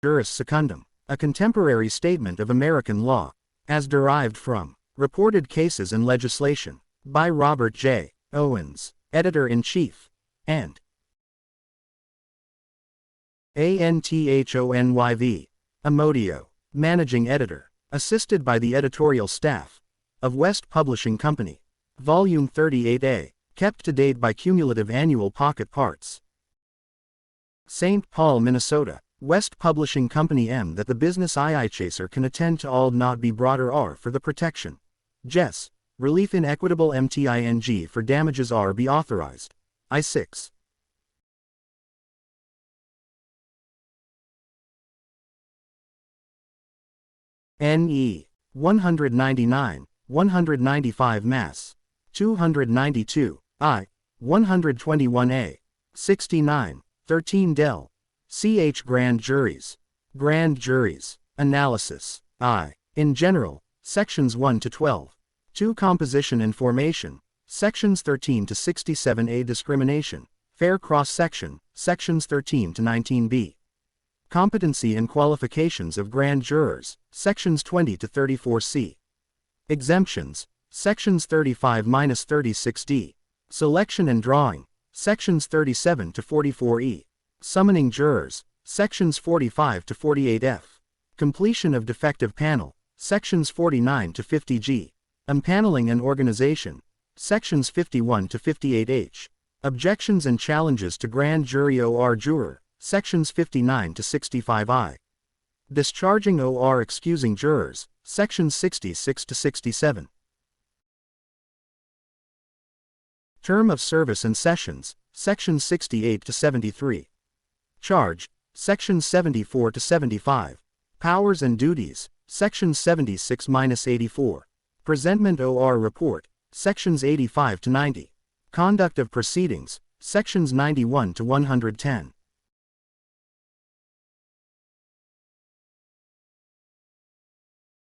Juris Secundum, a contemporary statement of American law, as derived from Reported Cases and Legislation, by Robert J. Owens, Editor-in-Chief, and Anthonyv, Amodio, Managing Editor, assisted by the editorial staff of West Publishing Company, Volume 38A, kept to date by cumulative annual pocket parts. St. Paul, Minnesota, West Publishing Company M. That the business II chaser can attend to all not be broader R for the protection. Jess, relief in equitable MTING for damages R be authorized. I6. NE 199, 195 Mass. 292, I, 121A, 69, 13 Del. Ch. Grand Juries. Grand Juries. Analysis. I. In general, Sections 1 to 12. 2. Composition and Formation. Sections 13 to 67A. Discrimination. Fair cross-section. Sections 13 to 19B. Competency and Qualifications of Grand Jurors. Sections 20 to 34C. Exemptions. Sections 35-36D. Selection and Drawing. Sections 37 to 44E. Summoning Jurors. Sections 45 to 48F. Completion of Defective Panel. Sections 49 to 50G. Empaneling and Organization. Sections 51 to 58H. Objections and Challenges to Grand Jury or Juror. Sections 59 to 65I. Discharging or excusing Jurors. Sections 66 to 67. Term of Service and Sessions. Sections 68 to 73. Charge. Sections 74 to 75. Powers and Duties. Sections 76-84. Presentment or Report. Sections 85 to 90. Conduct of Proceedings. Sections 91 to 110.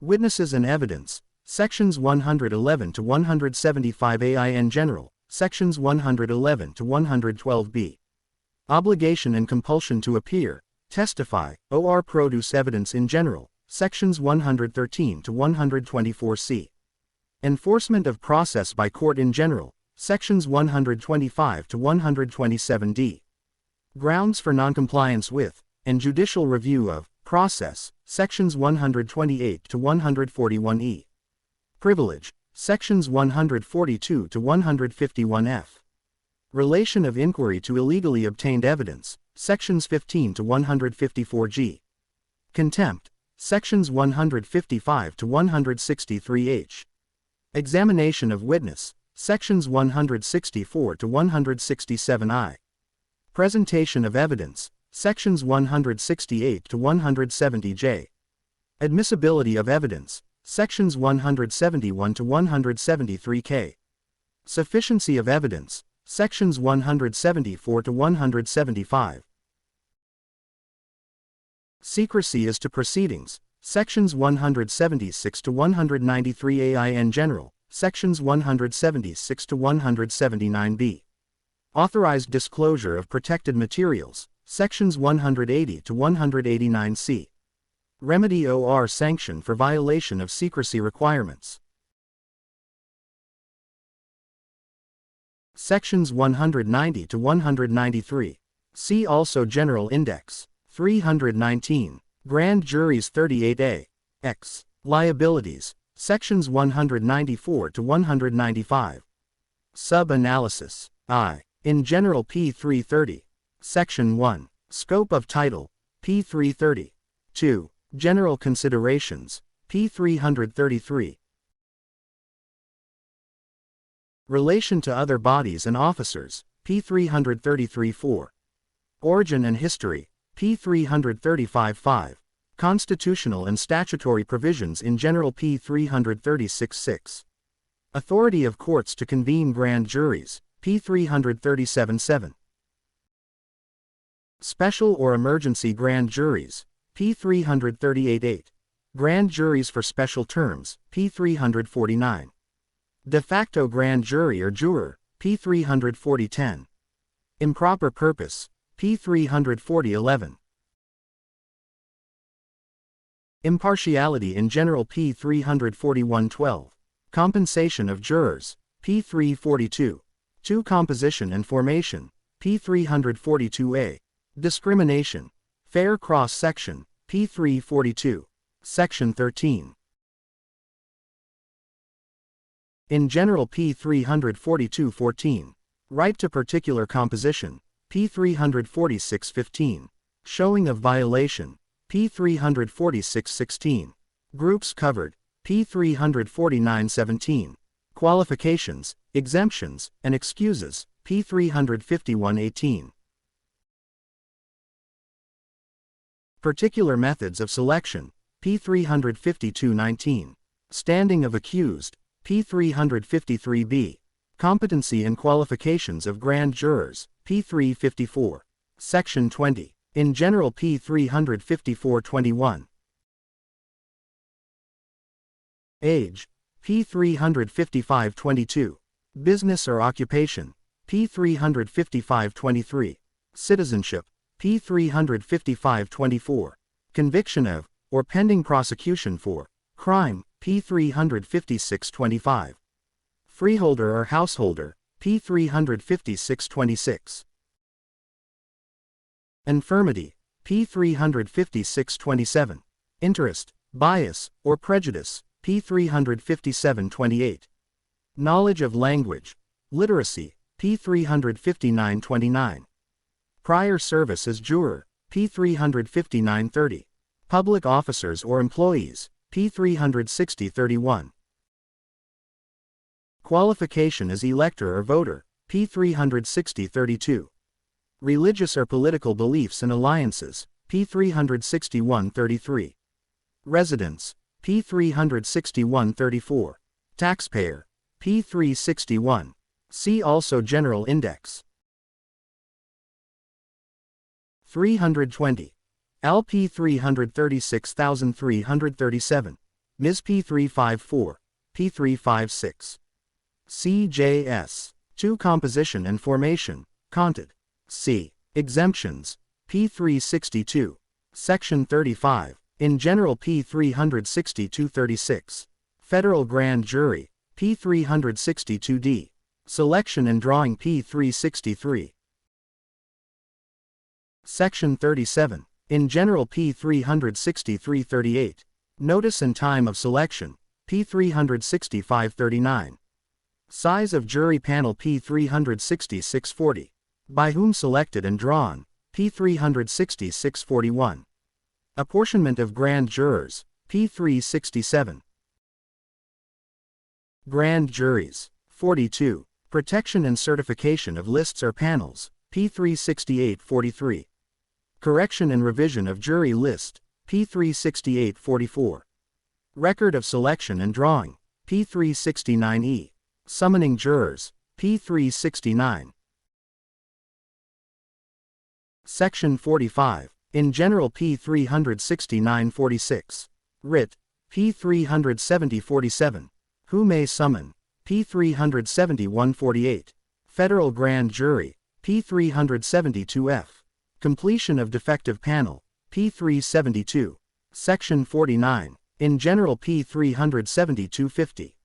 Witnesses and Evidence. Sections 111 to 175A in general. Sections 111 to 112B. Obligation and Compulsion to Appear, Testify, or Produce Evidence in general. Sections 113 to 124C. Enforcement of Process by Court in general. Sections 125 to 127D. Grounds for Noncompliance with, and Judicial Review of, Process. Sections 128 to 141E. Privilege. Sections 142 to 151F. Relation of Inquiry to Illegally Obtained Evidence. Sections 15 to 154G. Contempt. Sections 155 to 163H. Examination of Witness. Sections 164 to 167I. Presentation of Evidence. Sections 168 to 170J. Admissibility of Evidence. Sections 171 to 173K. Sufficiency of Evidence. Sections 174 to 175. Secrecy as to Proceedings. Sections 176 to 193A in general. Sections 176 to 179B. Authorized Disclosure of Protected Materials. Sections 180 to 189C. Remedy or Sanction for Violation of Secrecy Requirements. Sections 190 to 193. See also General Index. 319. Grand Juries 38A. X. Liabilities. Sections 194 to 195. Sub-Analysis. I. In General P. 330. Section 1. Scope of Title. P. 330. 2. General Considerations. P. 333. Relation to Other Bodies and Officers. P. 333-4. Origin and History. P. 335-5. Constitutional and Statutory Provisions in General P. 336-6. Authority of Courts to Convene Grand Juries. P. 337-7. Special or Emergency Grand Juries. P. 338-8. Grand Juries for Special Terms. P. 349. De facto Grand Jury or Juror. P. 340-10. Improper Purpose. P. 340-11. Impartiality in general P 341-12. Compensation of jurors, P 342. 2. Composition and formation, P 342A. Discrimination. Fair cross-section, P 342. Section 13. In general P 342-14. Right to particular composition, P 346-15. Showing of violation, P 346-16. Groups covered, P 349-17. Qualifications, exemptions, and excuses, P 351-18. Particular methods of selection, P 352-19. Standing of accused, P 353b. Competency and qualifications of grand jurors, P 354. Section 20. In general P 354-21. Age, P 355-22. Business or occupation, P 355-23. Citizenship, P 355-24. Conviction of, or pending prosecution for, crime, P 356-25. Freeholder or householder, P 356-26. Infirmity, P 356-27. Interest, bias, or prejudice, P 357-28. Knowledge of language, literacy, P 359-29. Prior service as juror, P 359-30. Public officers or employees, P 360-31. Qualification as elector or voter, P 360-32. Religious or political beliefs and alliances, P 361-33. Residence, P 361-34. Taxpayer, P 361. See also General Index. 320. Al P 336,337. Ms. P 354. P 356. CJS. 2. Composition and formation, content. C. Exemptions, P 362. Section 35. In general P 362-36. Federal Grand Jury, P 362D. Selection and drawing P 363. Section 37. In general P 363-38. Notice and time of selection, P 365-39. Size of jury panel P 366-40. By whom selected and drawn, P 366-41. Apportionment of grand jurors, P 367. Grand juries, 42. Protection and certification of lists or panels, P 368-43. Correction and revision of jury list, P 368-44. Record of selection and drawing, P 369E. Summoning jurors, P 369. Section 45. In general P 369-46. Writ, P 370-47. Who may summon, P 371-48. Federal Grand Jury, P 372F. Completion of defective panel, P 372. Section 49. In general P 372-50.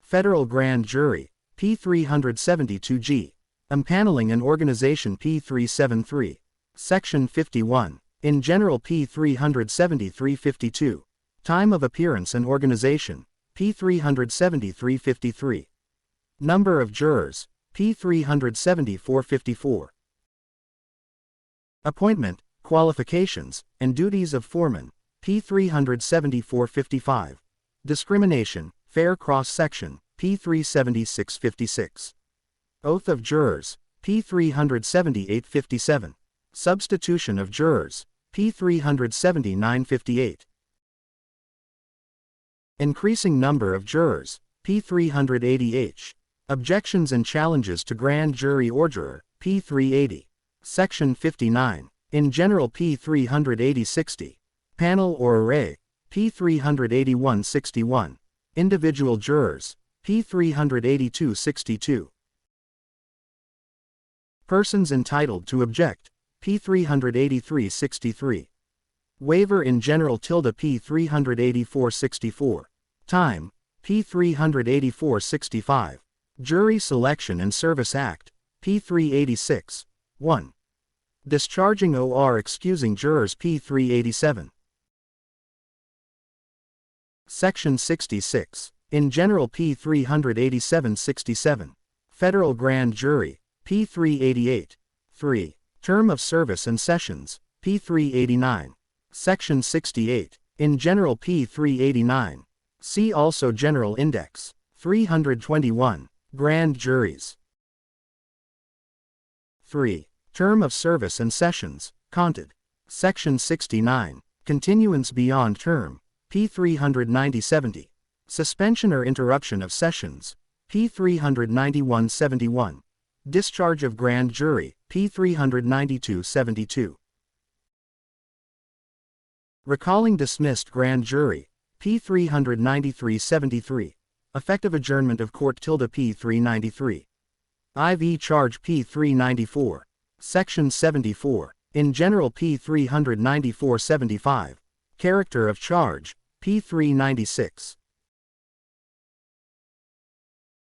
Federal Grand Jury, P 372G. Empaneling and organization P 373. Section 51. In general P 373-52. Time of appearance and organization, P 373-53. Number of jurors, P 374-54. Appointment, qualifications, and duties of foreman, P 374-55. Discrimination, fair cross-section, P 376-56. Oath of jurors, P 378-57. Substitution of jurors, P 379-58. Increasing number of jurors, P 380H. Objections and challenges to grand jury or juror, P 380. Section 59. In general P 380-60. Panel or array, P 381-61. Individual jurors, P 382-62. Persons entitled to object, P 383-63. Waiver in general P 384-64. Time, P 384-65. Jury Selection and Service Act, P 386. 1. Discharging or excusing jurors P 387. Section 66. In general P 387-67. Federal Grand Jury, P 388. 3. Term of Service and Sessions, P 389. Section 68. In general P 389. See also General Index, 321. Grand Juries. 3. Term of Service and Sessions, Conted. Section 69. Continuance beyond term, P 390-70. Suspension or interruption of sessions, P 391-71. Discharge of Grand Jury, P 392-72. Recalling dismissed Grand Jury, P 393-73. Effective adjournment of court P 393. IV charge P 394. Section 74. In general P 394-75. Character of charge, P 396.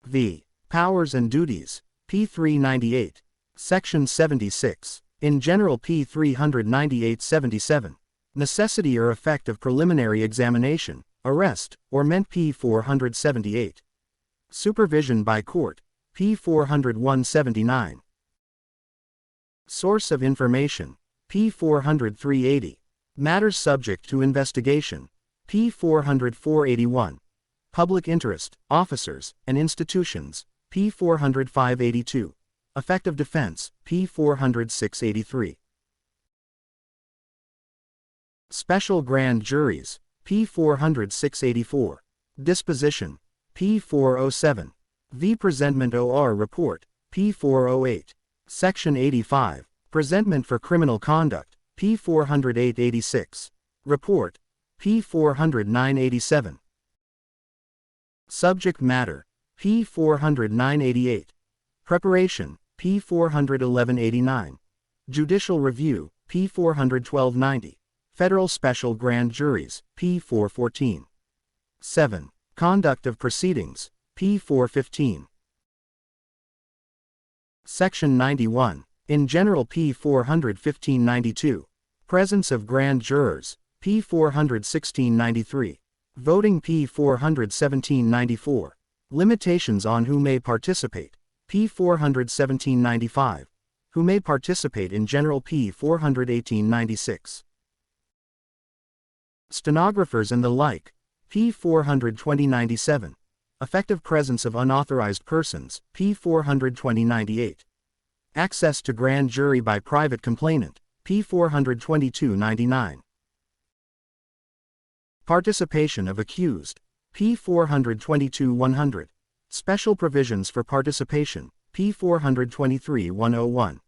V. Powers and duties, P 398. Section 76. In general P 398-77. Necessity or effect of preliminary examination, arrest, or meant P 478. Supervision by court, P 401-79. Source of information, P 403-80. Matters subject to investigation, P 404-81. Public interest, officers, and institutions, P 405-82. Effective defense, P 406-83. Special Grand Juries, P 406-84. Disposition, P 407. V. Presentment OR Report, P 408. Section 85. Presentment for Criminal Conduct, P 408-86. Report, P 409-87. Subject Matter, P 409-88. Preparation, P 411-89. Judicial Review, P 412-90. Federal Special Grand Juries, P 414. 7. Conduct of Proceedings, P 415. Section 91. In general P 415-92. Presence of Grand Jurors, P 416-93. Voting P 417-94. Limitations on who may participate, P 417-95. Who may participate in general P 418-96. Stenographers and the like, P 420-97. Effective presence of unauthorized persons, P 420-98. Access to grand jury by private complainant, P 422-99. Participation of accused, P 422-100. Special provisions for participation, P 423-101.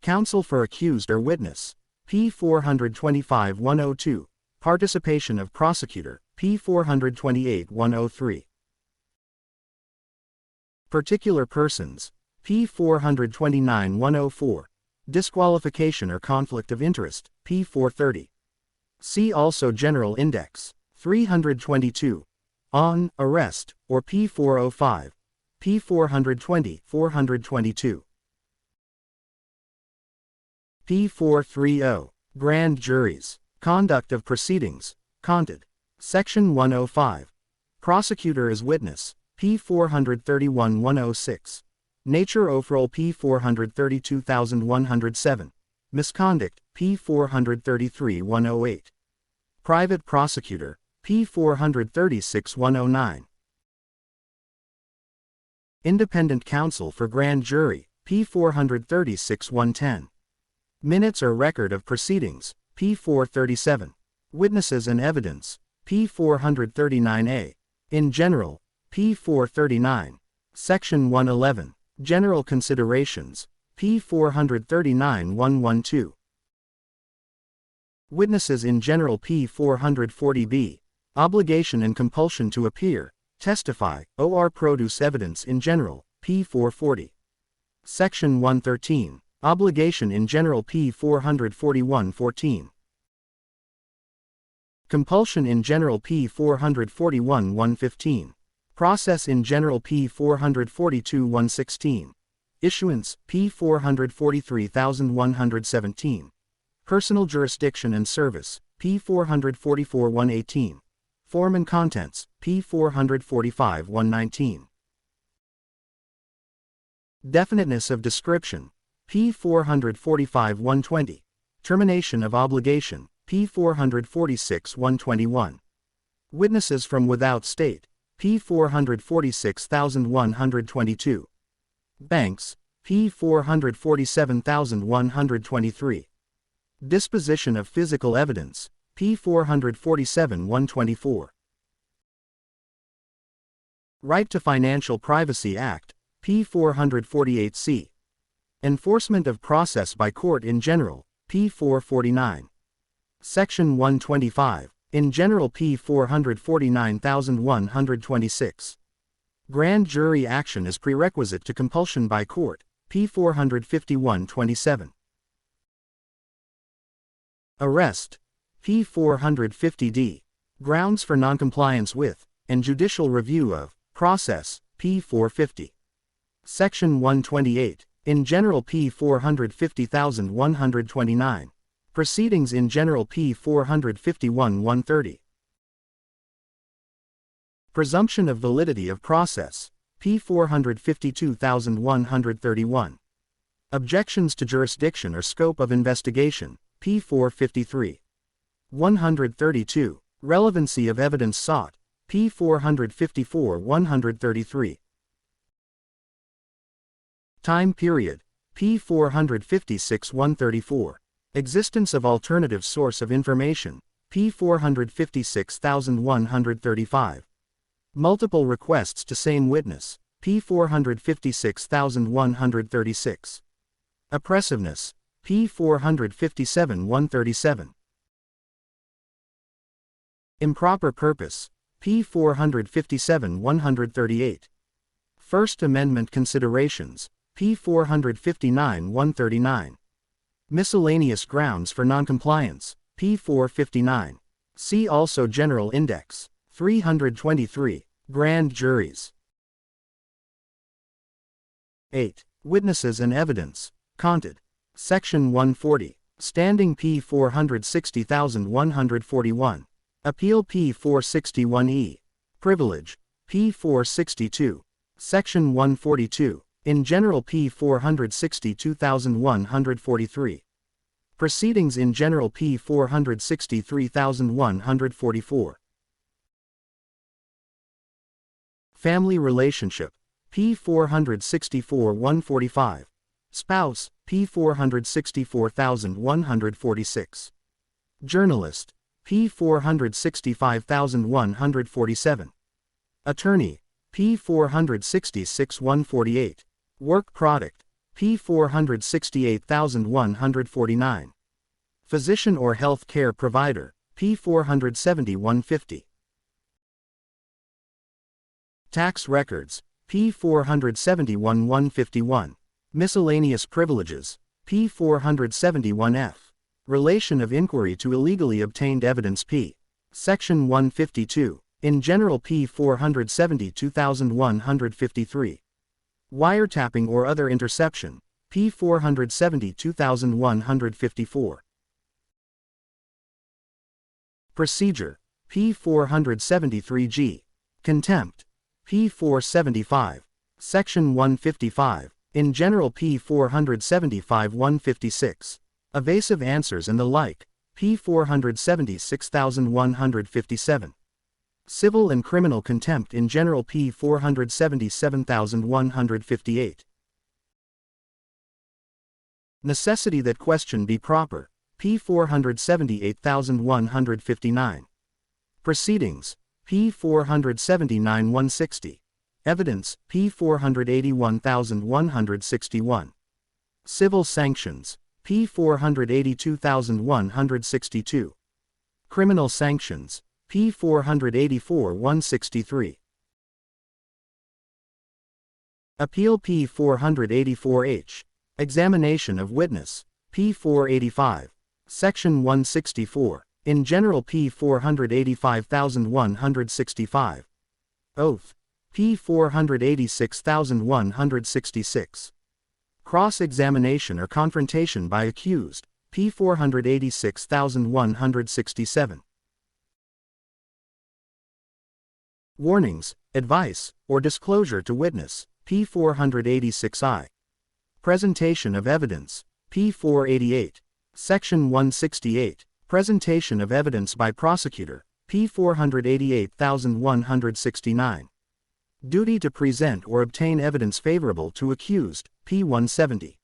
Counsel for accused or witness, P 425-102. Participation of prosecutor, P 428-103. Particular persons, P 429-104. Disqualification or conflict of interest, P 430. See also General Index, 322. On, arrest, or P 405. P 420-422. P 430. Grand Juries. Conduct of Proceedings, Conted. Section 105. Prosecutor as witness, P 431-106. Nature Ofrol P 432,107. Misconduct, P 433-108. Private Prosecutor, P 436-109. Independent Counsel for Grand Jury, P 436-110. Minutes or Record of Proceedings, P 437. Witnesses and Evidence, P 439A. In general, P 439. Section 111. General Considerations, P 439-112. Witnesses in general P 440B. Obligation and compulsion to appear, testify, or produce evidence in general, P 440. Section 113. Obligation in general P 441-14. Compulsion in general P 441 115. Process in general P 442 116. Issuance P 443,117. Personal jurisdiction and service P 444 118. Form and contents P 445 119. Definiteness of description P 445 120. Termination of obligation P 446 121. Witnesses from without state P 446,122. Banks P 447,123. Disposition of physical evidence P 447 124. Right to Financial Privacy Act P 448C. Enforcement of process by court in general P 449. Section 125, in general P 449,126. Grand jury action is prerequisite to compulsion by court P 451-27. Arrest P 450D. Grounds for noncompliance with, and judicial review of, process P 450. Section 128, in general P 450,129. Proceedings in general P 451-130. Presumption of validity of process P 452,131. Objections to jurisdiction or scope of investigation P 453. 132. Relevancy of evidence sought P 454-133. Time period P 456-134. Existence of alternative source of information P 456,135. Multiple requests to same witness P 456,136. Oppressiveness P 457-137. Improper purpose P 457-138. First Amendment considerations P 459-139. Miscellaneous grounds for noncompliance P 459. See also General Index 323. Grand juries. 8. Witnesses and evidence. Conted. Section 140. Standing P 460,141. Appeal P 461E. Privilege P 462. Section 142. In general P 462,143. Proceedings in general P 463,144. Family relationship P 464-145. Spouse P 464,146. Journalist P 465,147. Attorney P 466-148. Work product P 468,149. Physician or health care provider P 470-150. Tax records P 471-151. Miscellaneous privileges P 471-F. Relation of inquiry to illegally obtained evidence P. Section 152. In general P 472,153. Wiretapping or other interception P 472,154. Procedure P 473G. Contempt P 475. Section 155. In general P 475-156. Evasive answers and the like P 476,157. Civil and criminal contempt in general P 477,158. Necessity that question be proper P 478,159. Proceedings P 479-160. Evidence P 481,161. Civil sanctions P 482,162. Criminal sanctions P 484-163. Appeal P 484H. Examination of witness P 485. Section 164. In general P 485,165. Oath. P 486,166. Cross-examination or confrontation by accused. P 486,167. Warnings, advice, or disclosure to witness. P 486I. Presentation of evidence. P 488. Section 168. Presentation of evidence by prosecutor. P 488,169. Duty to present or obtain evidence favorable to accused. P 170.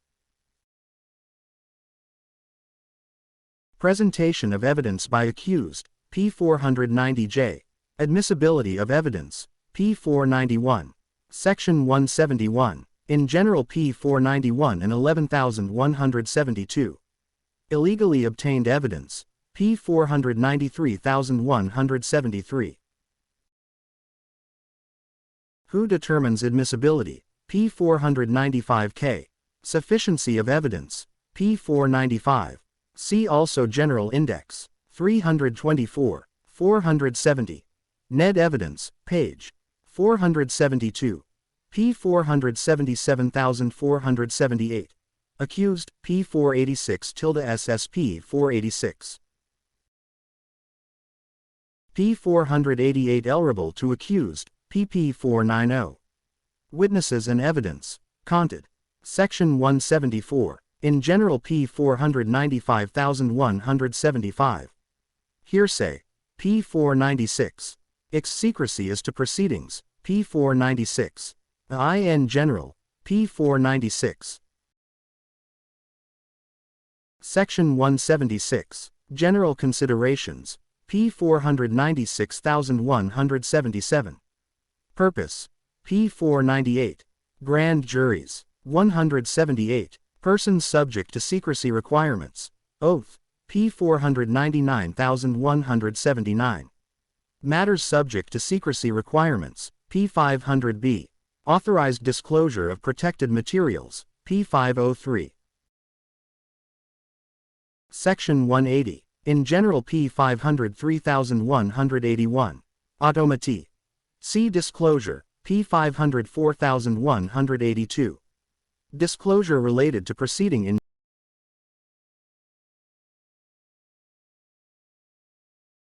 Presentation of evidence by accused. P 490J. Admissibility of evidence. P 491. Section 171. In general P 491 and 11,172. Illegally obtained evidence. P 493,173. Who determines admissibility? P 495K. Sufficiency of evidence. P 495. See also General Index. 324. 470. Ned Evidence, page 472. P 477,478. Accused, P 486 SSP 486. P 488 eligible to accused, PP 490. Witnesses and evidence, conted. Section 174. In general P 495,175. Hearsay, P 496. Secrecy as to proceedings, P 496. In general, P 496. Section 176. General considerations, P 496,177. Purpose, P 498. Grand juries, 178. Persons subject to secrecy requirements. Oath, P 499,179. Matters subject to secrecy requirements, P 500B. Authorized disclosure of protected materials, P 503. Section 180. In general P 503,181. Automati. See disclosure, P 504,182. Disclosure related to proceeding in